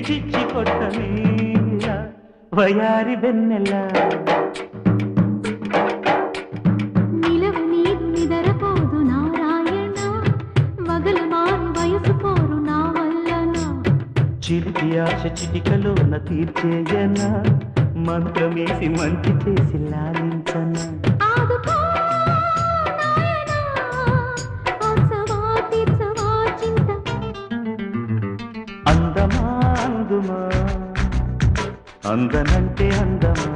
చిచ్చి కొట్టని వయారి వెన్నెల నిలవు నీరు నిదరపోదు నారాయణ వగలు మారు వయసు పోరు నా వల్లన చిలిపి ఆశ చిటికలోన తీర్చేయన మంత్రమేసి మంచి చేసి లాలించన ఆదుకో నాయనా ఆసవా తీర్చవా చింత అందమా అందుమా అందనంటే అందమా